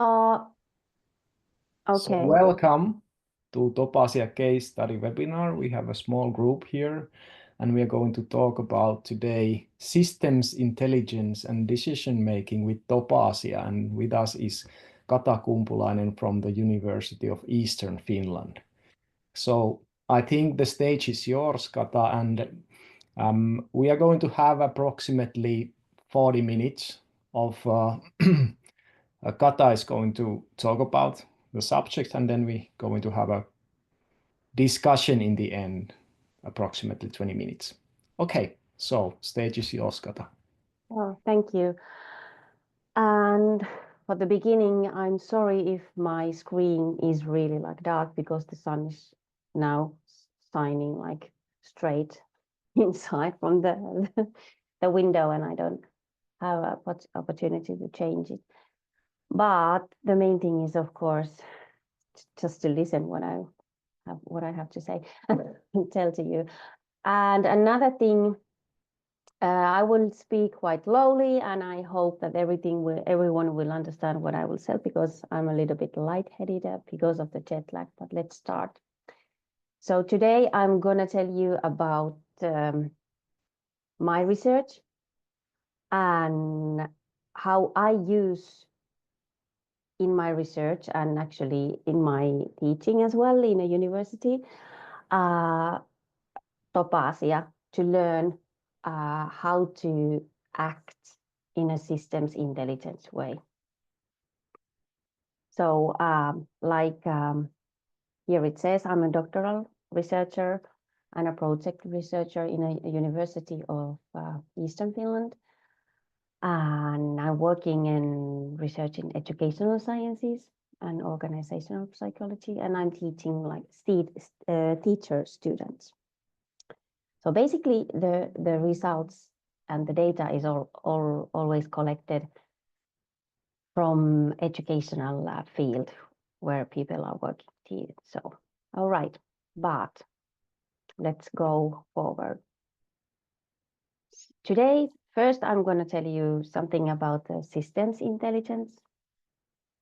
So Okay. welcome to Topaasia case study webinar. We have a small group here, and we are going to talk about today systems intelligence and decision making with Topaasia. And with us is Kata-Riikka Kumpulainen from the University of Eastern Finland. So I think the stage is yours, Kata, and we are going to have approximately 40 minutes of Kata is going to talk about the subject, and then we're going to have a discussion in the end, approximately 20 minutes. Okay, so stage is yours, Kata. Oh, thank you. And for the beginning, I'm sorry if my screen is really like dark because the sun is now shining like straight inside from the window, and I don't have an opportunity to change it. But the main thing is, of course, just to listen what I have to say and tell to you. And another thing, I will speak quite slowly, and I hope that everyone will understand what I will say, because I'm a little bit lightheaded because of the jet lag. But let's start. So today I'm going to tell you about my research and how I use in my research and actually in my teaching as well in a university, Topaasia, to learn how to act in a systems intelligence way. So here it says, I'm a doctoral researcher and a project researcher in a University of Eastern Finland. And I'm working in research in educational sciences and organizational psychology, and I'm teaching like teacher students. So basically the results and the data is always collected from educational field where people are working. So, all right, but let's go forward. Today, first, I'm going to tell you something about the systems intelligence.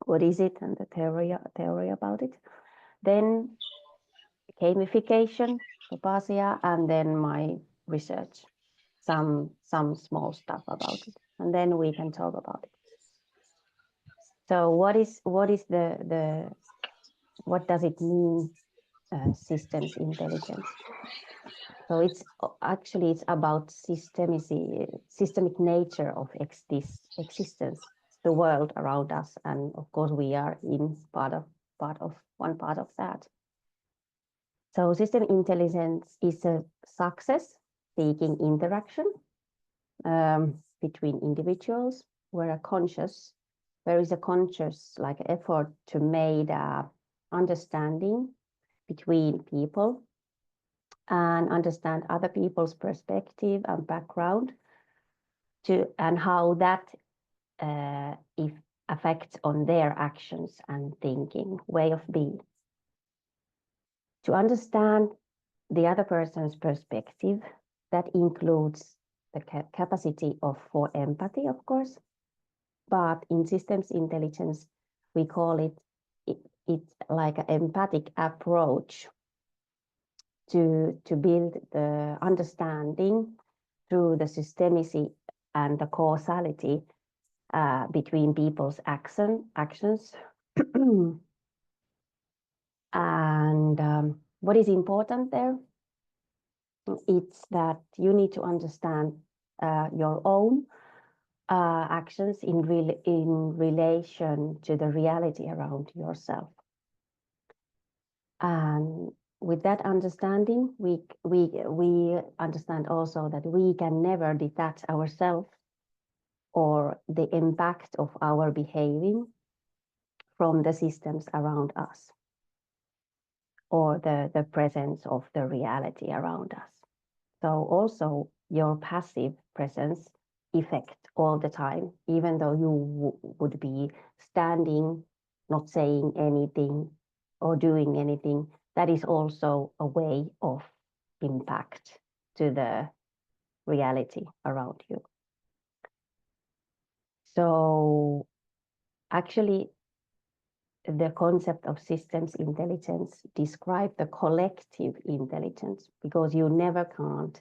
What is it, and the theory about it. Then gamification, Topaasia, and then my research, some small stuff about it, and then we can talk about it. So what does it mean, systems intelligence? So it's about systemic nature of this existence, the world around us, and of course we are in one part of that. So system intelligence is a success-seeking interaction between individuals, where there is a conscious like effort to make understanding between people and understand other people's perspective and background, and how that affects on their actions and thinking, way of being. To understand the other person's perspective, that includes the capacity for empathy, of course, but in systems intelligence, we call it's like an empathic approach to build the understanding through the systemicity and the causality between people's actions. And what is important there? It's that you need to understand your own actions in relation to the reality around yourself. And with that understanding, we understand also that we can never detach ourselves or the impact of our behaving from the systems around us, or the presence of the reality around us. So also your passive presence effect all the time, even though you would be standing, not saying anything or doing anything, that is also a way of impact to the reality around you. So actually, the concept of systems intelligence describe the collective intelligence, because you never can't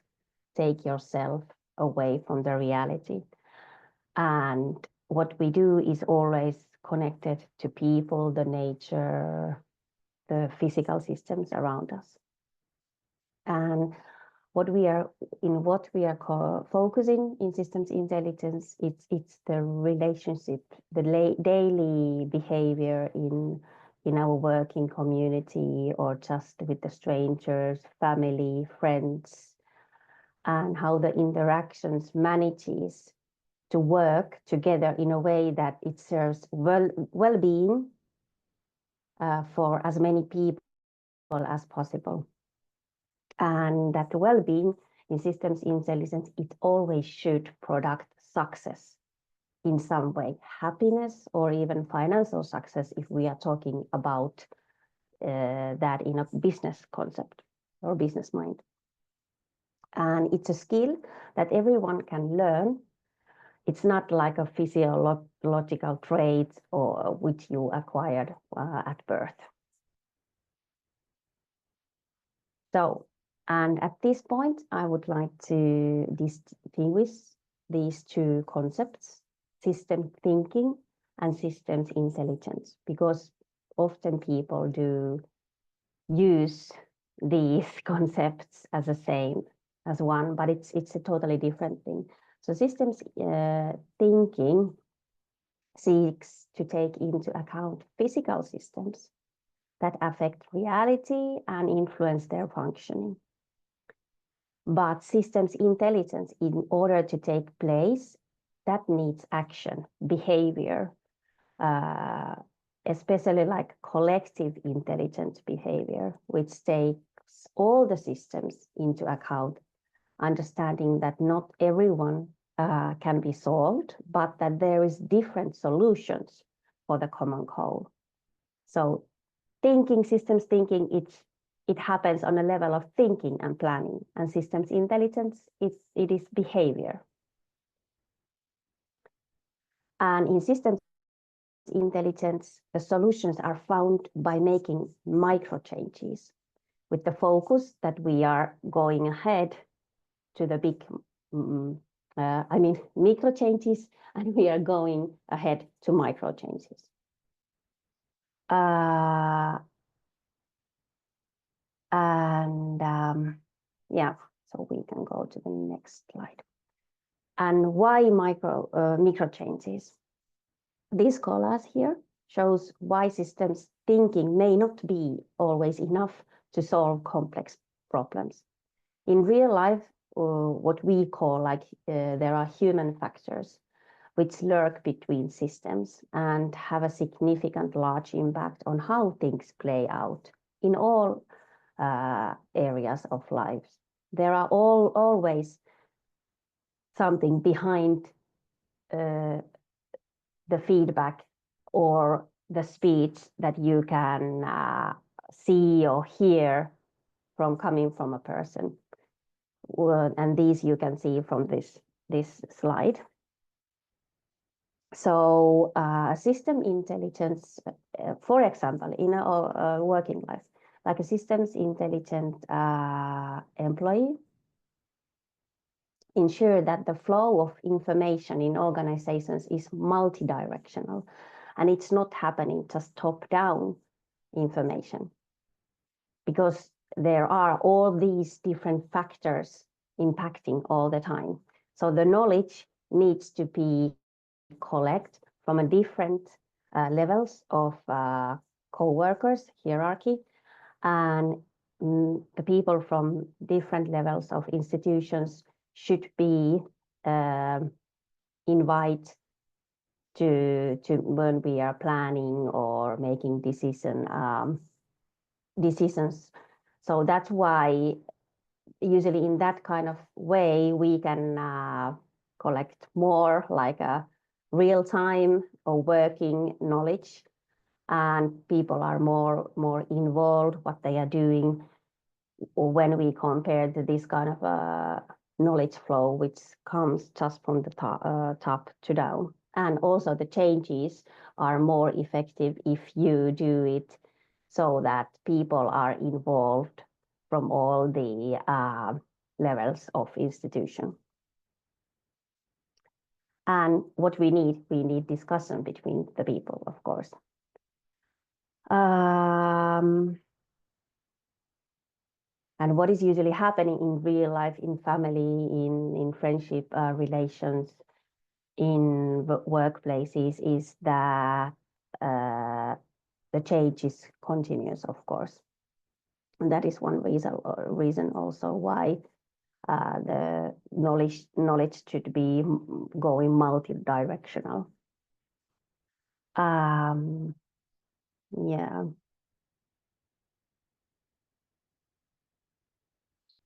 take yourself away from the reality. And what we do is always connected to people, the nature, the physical systems around us. And what we are focusing in systems intelligence, it's the relationship, the daily behavior in our working community, or just with the strangers, family, friends, and how the interactions manages to work together in a way that it serves well-being for as many people as possible. And that well-being in systems intelligence, it always should product success in some way, happiness or even financial success, if we are talking about that in a business concept or business mind. And it's a skill that everyone can learn. It's not like a physiological trait or which you acquired at birth. So, and at this point, I would like to distinguish these two concepts, system thinking and systems intelligence, because often people do use these concepts as the same as one, but it's a totally different thing. So systems thinking seeks to take into account physical systems that affect reality and influence their functioning. But systems intelligence, in order to take place, that needs action, behavior, especially like collective intelligent behavior, which takes all the systems into account, understanding that not everyone can be solved, but that there is different solutions for the common goal. So thinking, systems thinking, it happens on a level of thinking and planning, and systems intelligence, it is behavior. And in systems intelligence, the solutions are found by making micro changes, with the focus that we are going ahead to the big, micro changes, and we are going ahead to micro changes. So we can go to the next slide. And why micro changes? This collage here shows why systems thinking may not be always enough to solve complex problems. In real life, what we call there are human factors which lurk between systems and have a significant large impact on how things play out in all areas of life. There are always something behind the feedback or the speech that you can see or hear coming from a person. And these you can see from this slide. So system intelligence, for example, in our working life, like a systems intelligent employee, ensure that the flow of information in organizations is multidirectional, and it's not happening just top-down information, because there are all these different factors impacting all the time. So the knowledge needs to be collected from a different levels of co-workers, hierarchy, and the people from different levels of institutions should be invited to when we are planning or making decisions. So that's why usually in that kind of way we can collect more like a real-time or working knowledge, and people are more involved what they are doing, or when we compare to this kind of knowledge flow which comes just from the top to down. And also the changes are more effective if you do it so that people are involved from all the levels of institution. And what we need discussion between the people, of course. And what is usually happening in real life, in family, in friendship relations, in workplaces, is that the change is continuous, of course. And that is one reason also why the knowledge should be going multi-directional. Yeah.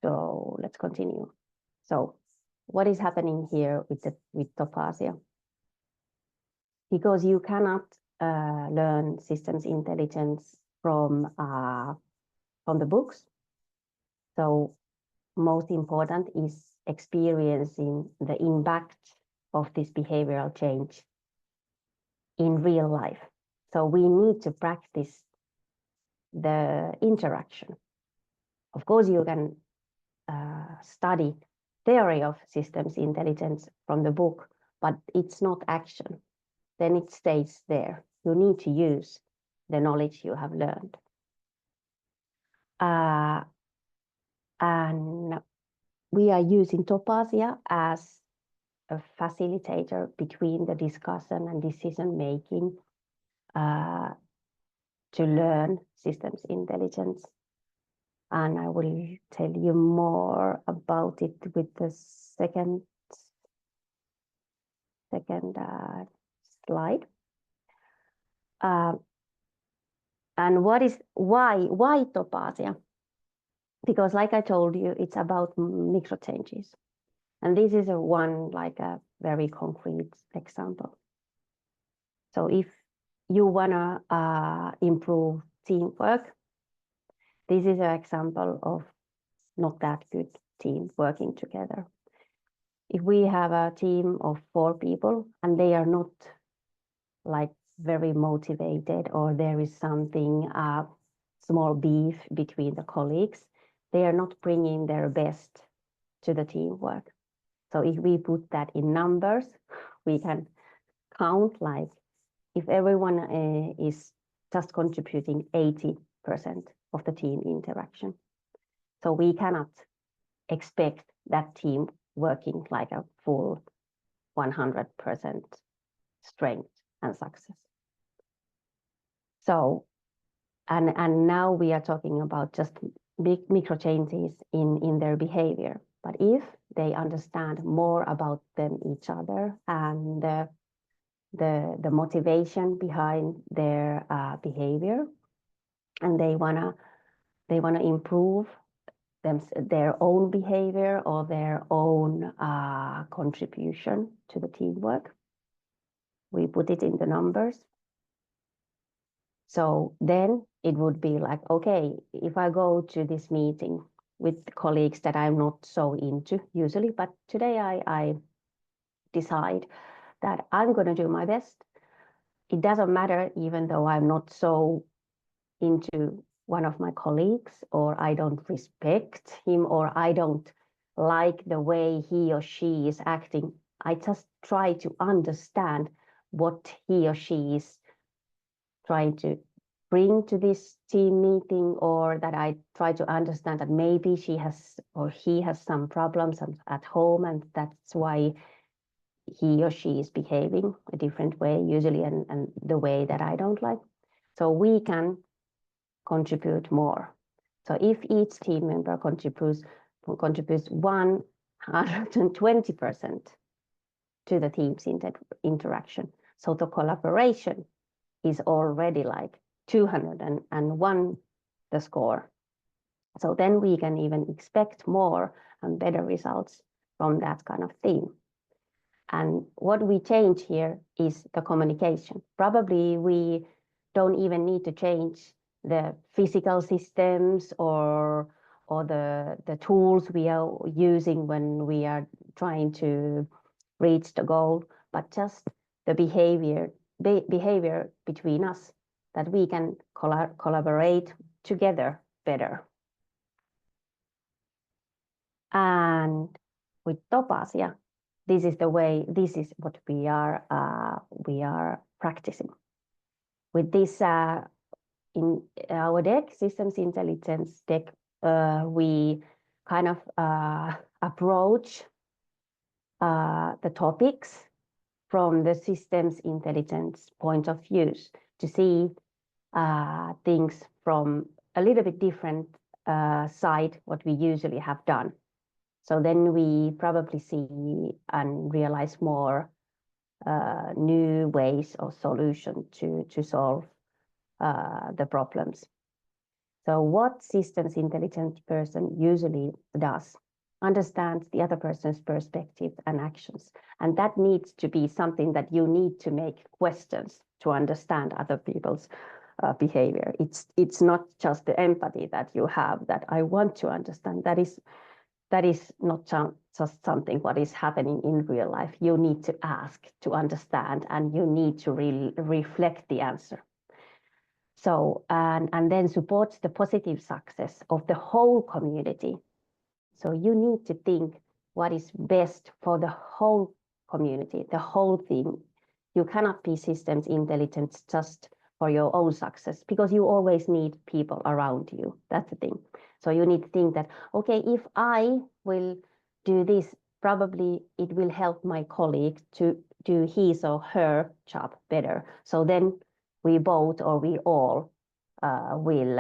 So let's continue. So what is happening here with Topaasia? Because you cannot learn systems intelligence from the books. So most important is experiencing the impact of this behavioral change in real life. So we need to practice the interaction. Of course, you can study theory of systems intelligence from the book, but it's not action. Then it stays there. You need to use the knowledge you have learned. And we are using Topaasia as a facilitator between the discussion and decision making to learn systems intelligence. And I will tell you more about it with the second slide. And why Topaasia? Because like I told you, it's about micro changes. And this is a very concrete example. So if you wanna improve teamwork, this is an example of not that good team working together. If we have a team of 4 people and they are not like very motivated, or there is something small beef between the colleagues, they are not bringing their best to the teamwork. So if we put that in numbers, we can count like if everyone is just contributing 80% of the team interaction. So we cannot expect that team working like a full 100% strength and success. So, and now we are talking about just big micro changes in their behavior. But if they understand more about them, each other, and the motivation behind their behavior, and they wanna improve their own behavior or their own contribution to the teamwork, we put it in the numbers. So then it would be like, okay, if I go to this meeting with colleagues that I'm not so into usually, but today I decide that I'm going to do my best. It doesn't matter, even though I'm not so into one of my colleagues, or I don't respect him, or I don't like the way he or she is acting. I just try to understand what he or she is trying to bring to this team meeting, or that I try to understand that maybe she has or he has some problems at home, and that's why he or she is behaving a different way usually, and the way that I don't like. So we can contribute more. So if each team member contributes 120% to the team's interaction, so the collaboration is already like 201 the score. So then we can even expect more and better results from that kind of team. And what we change here is the communication. Probably we don't even need to change the physical systems or the tools we are using when we are trying to reach the goal, but just the behavior between us, that we can collaborate together better. And with Topaasia, this is what we are practicing. With this in our deck, systems intelligence deck, we kind of approach the topics from the systems intelligence point of view to see things from a little bit different side what we usually have done. So then we probably see and realize more new ways or solution to solve the problems. So what systems intelligence person usually does, understands the other person's perspective and actions. And that needs to be something that you need to make questions to understand other people's behavior. It's not just the empathy that you have that I want to understand. That is not just something what is happening in real life. You need to ask to understand, and you need to really reflect the answer. So, and then supports the positive success of the whole community. So you need to think what is best for the whole community, the whole thing. You cannot be systems intelligence just for your own success, because you always need people around you. That's the thing. So you need to think that, okay, if I will do this, probably it will help my colleague to do his or her job better. So then we both or we all will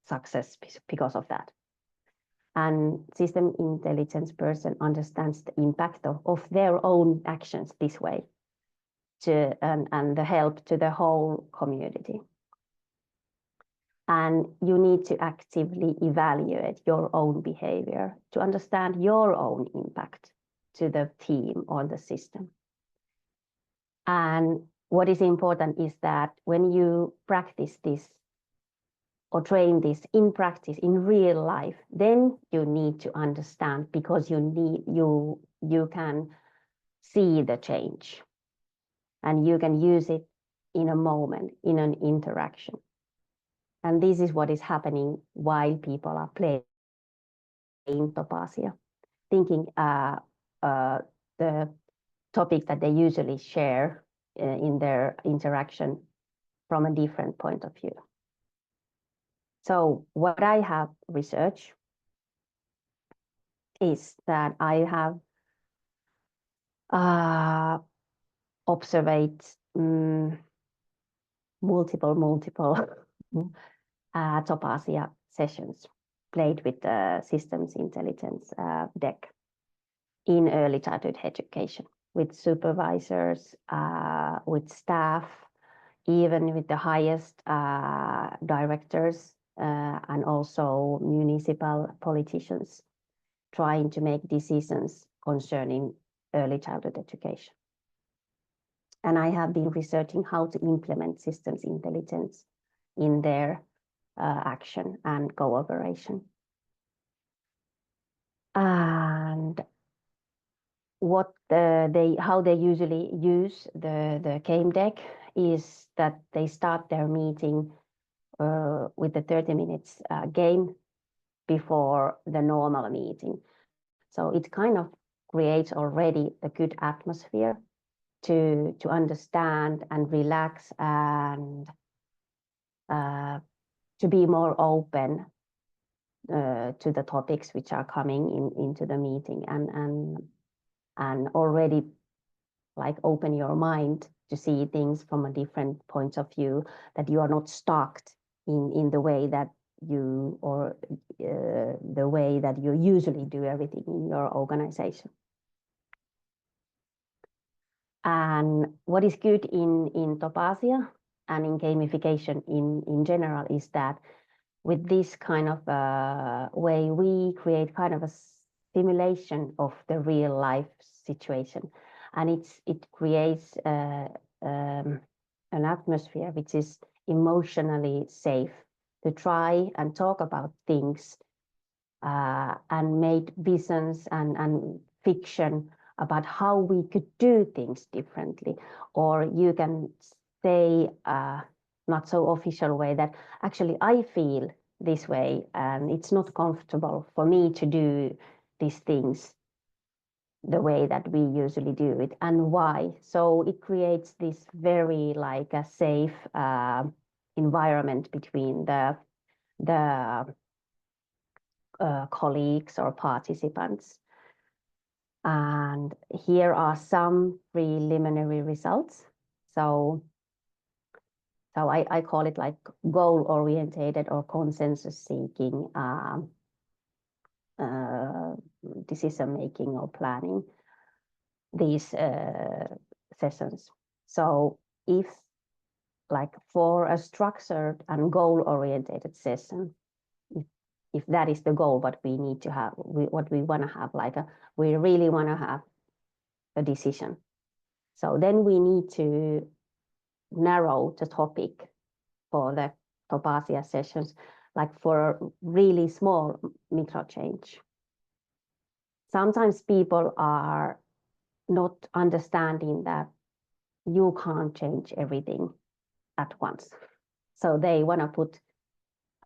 success because of that. And system intelligence person understands the impact of their own actions this way, and the help to the whole community. And you need to actively evaluate your own behavior to understand your own impact to the team or the system. And what is important is that when you practice this or train this in practice, in real life, then you need to understand, because you can see the change and you can use it in a moment, in an interaction. And this is what is happening while people are playing Topaasia, thinking the topic that they usually share in their interaction from a different point of view. So what I have researched is that I have observed multiple Topaasia sessions played with the systems intelligence deck in early childhood education, with supervisors, with staff, even with the highest directors, and also municipal politicians trying to make decisions concerning early childhood education. And I have been researching how to implement systems intelligence in their action and cooperation. And how they usually use the game deck is that they start their meeting with the 30 minutes game before the normal meeting. So it kind of creates already a good atmosphere to understand and relax and to be more open to the topics which are coming into the meeting, and already like open your mind to see things from a different point of view, that you are not stuck in the way that you or the way that you usually do everything in your organization. And what is good in Topaasia and in gamification in general is that with this kind of way, we create kind of a simulation of the real life situation, and it creates an atmosphere which is emotionally safe to try and talk about things and make visions and fiction about how we could do things differently, or you can say not so official way that actually I feel this way and it's not comfortable for me to do these things the way that we usually do it, and why. So it creates this very like a safe environment between the colleagues or participants. And here are some preliminary results. So I call it like goal-orientated or consensus-seeking decision-making or planning these sessions. So if like for a structured and goal-orientated session, if that is the goal, what we need to have, what we want to have, like we really want to have a decision. So then we need to narrow the topic for the Topaasia sessions, like for a really small micro change. Sometimes people are not understanding that you can't change everything at once. So they want to put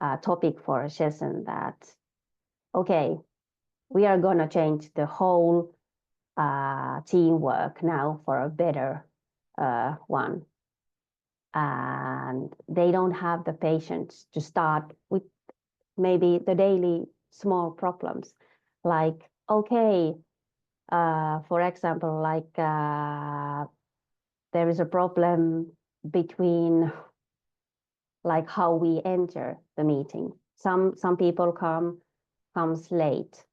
a topic for a session that, okay, we are going to change the whole teamwork now for a better one. And they don't have the patience to start with maybe the daily small problems. Like, okay, for example, like there is a problem between like how we enter the meeting. Some people comes late.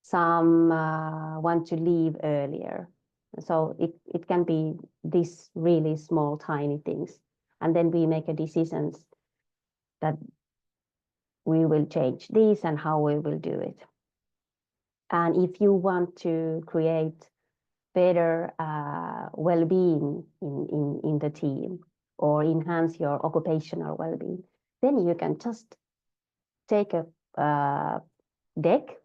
Some want to leave earlier. So it can be these really small, tiny things. And then we make a decisions that we will change these and how we will do it. And if you want to create better well-being in the team or enhance your occupational well-being, then you can just take a deck,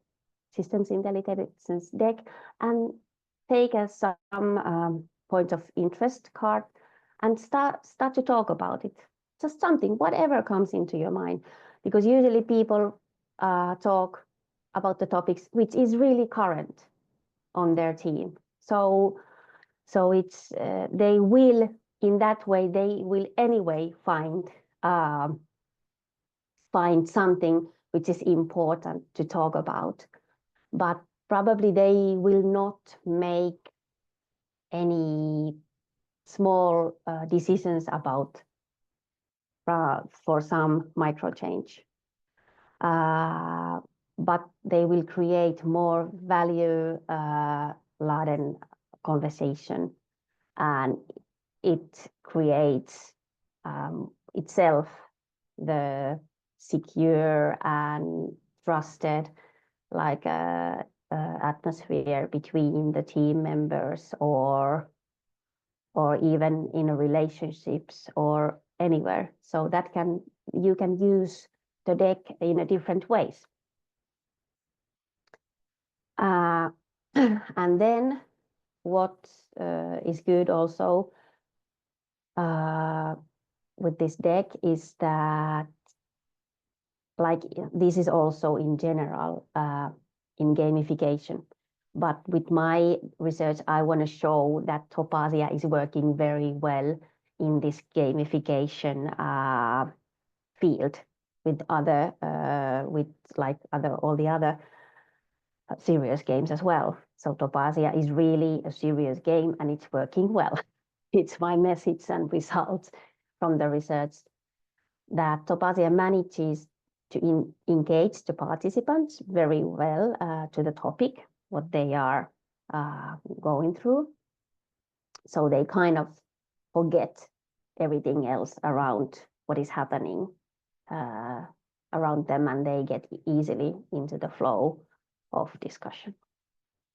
systems intelligence deck, and take some point of interest card and start to talk about it. Just something, whatever comes into your mind, because usually people talk about the topics which is really current on their team. So it's they will, in that way, they will anyway find something which is important to talk about, but probably they will not make any small decisions about for some micro change. But they will create more value laden conversation, and it creates itself the secure and trusted like atmosphere between the team members or even in relationships or anywhere. So that you can use the deck in a different ways. And then what is good also with this deck is that, like, this is also in general in gamification, but with my research I want to show that Topaasia is working very well in this gamification field with other all the other serious games as well. So Topaasia is really a serious game and it's working well. It's my message and results from the research that Topaasia manages to engage the participants very well to the topic, what they are going through. So they kind of forget everything else around what is happening around them, and they get easily into the flow of discussion.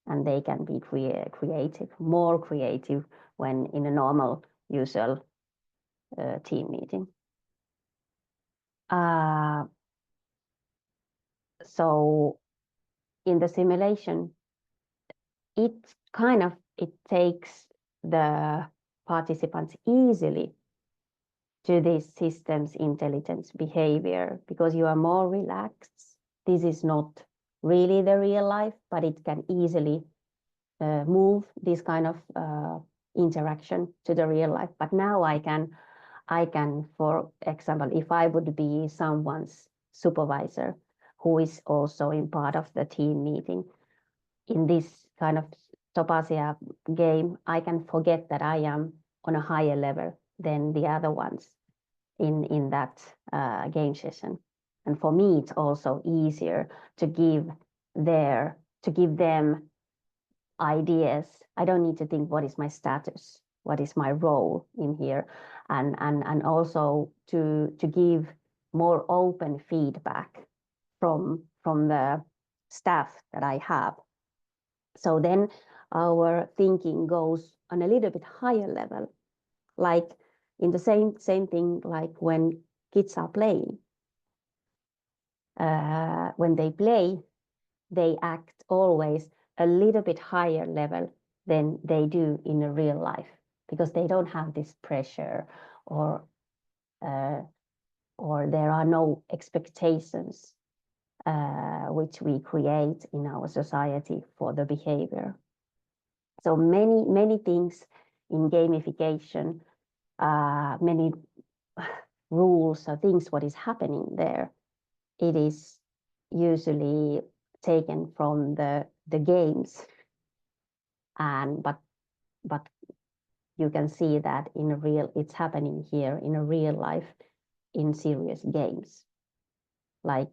And they can be creative, more creative when in a normal, usual team meeting. So in the simulation, it takes the participants easily to this systems intelligence behavior, because you are more relaxed. This is not really the real life, but it can easily move this kind of interaction to the real life. But now I can, for example, if I would be someone's supervisor who is also in part of the team meeting, in this kind of Topaasia game, I can forget that I am on a higher level than the other ones in that game session. And for me, it's also easier to give them ideas. I don't need to think what is my status, what is my role in here, and also to give more open feedback from the staff that I have. So then our thinking goes on a little bit higher level, like in the same thing, like when kids are playing. When they play, they act always a little bit higher level than they do in a real life, because they don't have this pressure or there are no expectations which we create in our society for the behavior. So many things in gamification, many rules or things what is happening there, it is usually taken from the games, and but you can see that it's happening here in a real life in serious games. Like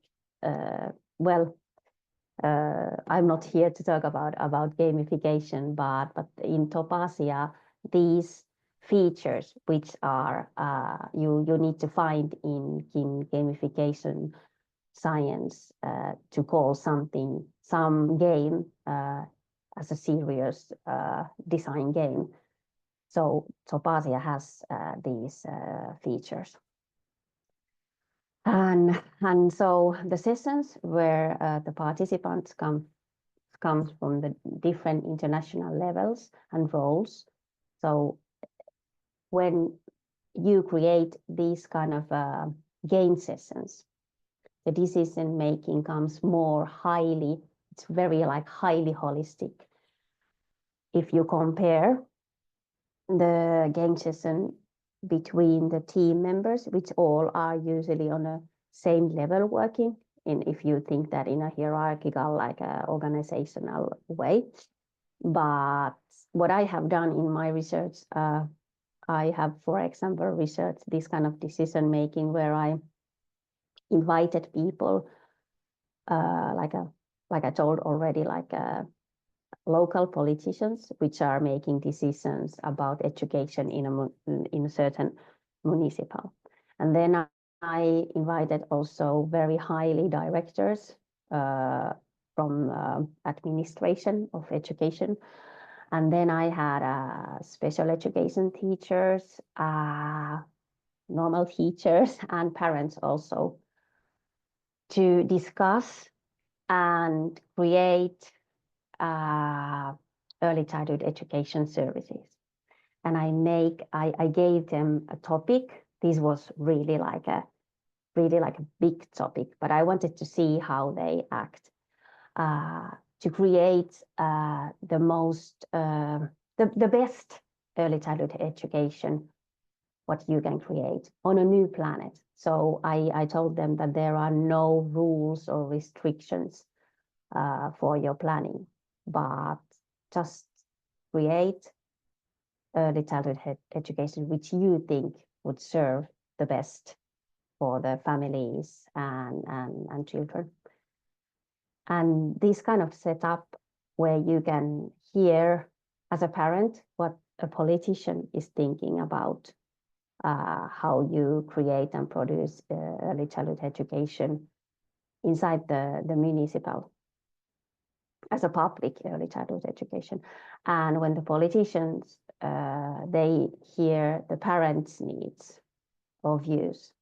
I'm not here to talk about gamification, but in Topaasia, these features which are you need to find in gamification science to call some game as a serious design game. So Topaasia has these features. And so the sessions where the participants comes from the different international levels and roles. So when you create these kind of game sessions, the decision making comes more it's very highly holistic. If you compare the game session between the team members, which all are usually on a same level working, if you think that in a hierarchical, organizational way. But what I have done in my research, I have, for example, researched this kind of decision making where I invited people, like I told already, local politicians which are making decisions about education in a certain municipal. And then I invited also very highly directors from administration of education. And then I had special education teachers, normal teachers, and parents also, to discuss and create early childhood education services. And I gave them a topic. This was really like a big topic, but I wanted to see how they act to create the best early childhood education what you can create on a new planet. So I told them that there are no rules or restrictions for your planning, but just create early childhood education which you think would serve the best for the families and children. And this kind of setup where you can hear as a parent what a politician is thinking about how you create and produce early childhood education inside the municipal as a public early childhood education. And when the politicians, they hear the parents' needs or views.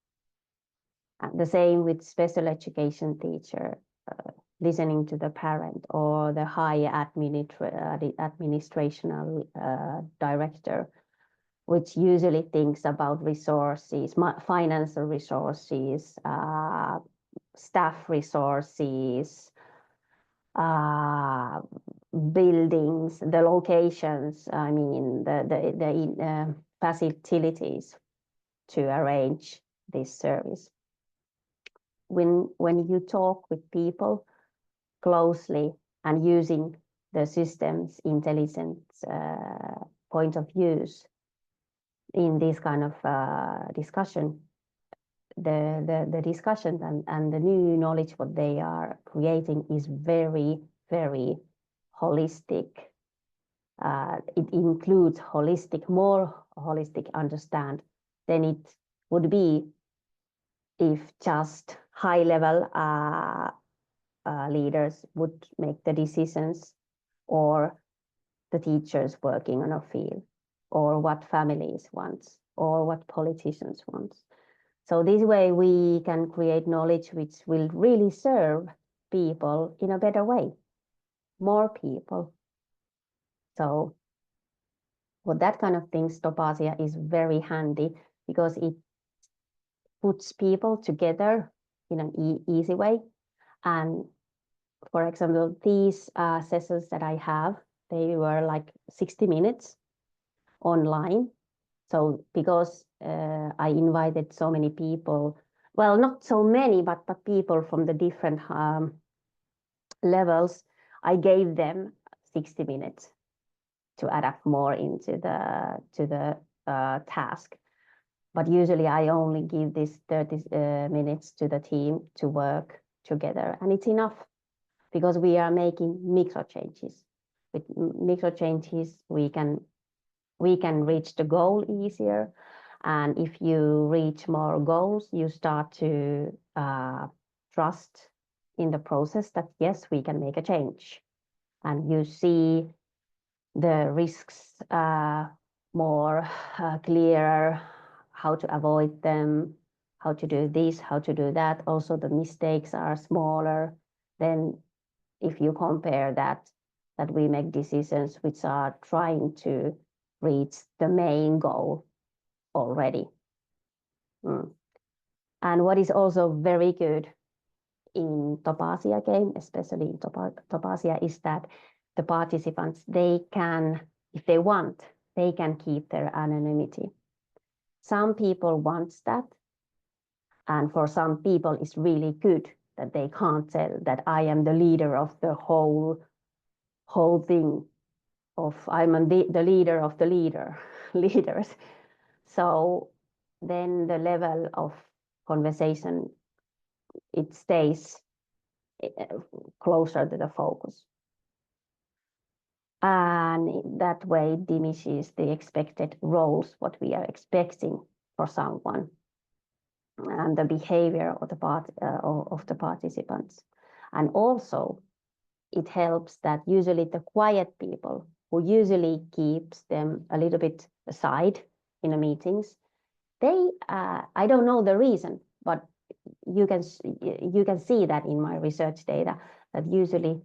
And the same with special education teacher. listening to the parent or the high administrational director, which usually thinks about resources, financial resources, staff resources, buildings, the locations, I mean, the facilities to arrange this service. When you talk with people closely and using the system's intelligence point of views in this kind of discussion, the discussion and the new knowledge what they are creating is very, very holistic. It includes more holistic understand than it would be if just high-level leaders would make the decisions, or the teachers working on a field, or what families want, or what politicians want. So this way we can create knowledge which will really serve people in a better way, more people. So for that kind of things, Topaasia is very handy because it puts people together in an easy way. And for example, these sessions that I have, they were like 60 minutes online. So because I invited so many people, well, not so many, but people from the different levels, I gave them 60 minutes to adapt more into the task. But usually I only give this 30 minutes to the team to work together, and it's enough because we are making micro changes. With micro changes, we can reach the goal easier. And if you reach more goals, you start to trust in the process that, yes, we can make a change. And you see the risks more clearer, how to avoid them, how to do this, how to do that. Also, the mistakes are smaller than if you compare that we make decisions which are trying to reach the main goal already. And what is also very good in Topaasia game, especially in Topaasia, is that the participants, they can, if they want, they can keep their anonymity. Some people want that, and for some people it's really good that they can't tell that I am the leader of the whole thing, of I'm the leader of the leaders. So then the level of conversation, it stays closer to the focus. And that way diminishes the expected roles, what we are expecting for someone, and the behavior of the participants. And also it helps that usually the quiet people, who usually keeps them a little bit aside in the meetings, they I don't know the reason, but you can see that in my research data, that usually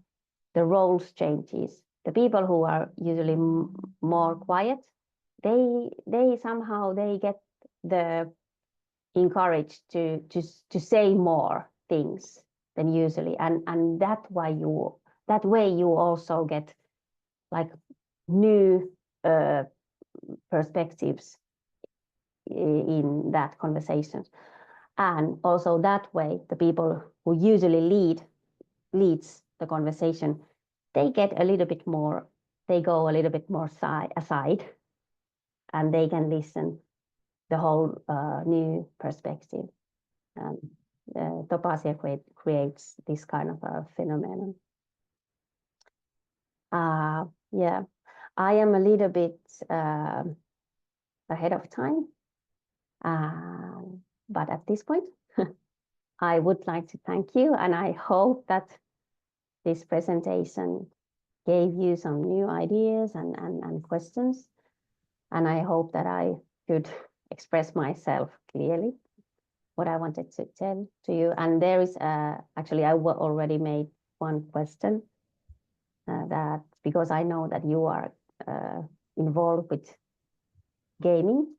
the roles changes. The people who are usually more quiet, they somehow they get the encouraged to say more things than usually, and that way you also get like new perspectives in that conversation. And also that way the people who usually leads the conversation, they get a little bit more, they go a little bit more aside, and they can listen the whole new perspective. And Topaasia creates this kind of a phenomenon. Yeah, I am a little bit ahead of time, but at this point, I would like to thank you, and I hope that this presentation gave you some new ideas and questions, and I hope that I could express myself clearly, what I wanted to tell to you. And there is actually I already made one question that because I know that you are involved with gaming.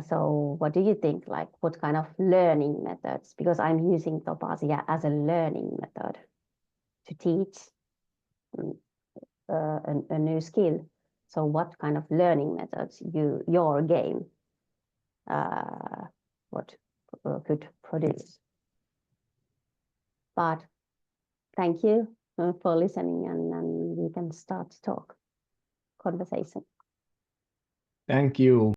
So what do you think, like what kind of learning methods, because I'm using Topaasia as a learning method to teach a new skill. So what kind of learning methods your game could produce? But thank you for listening, and we can start to talk conversation. Thank you.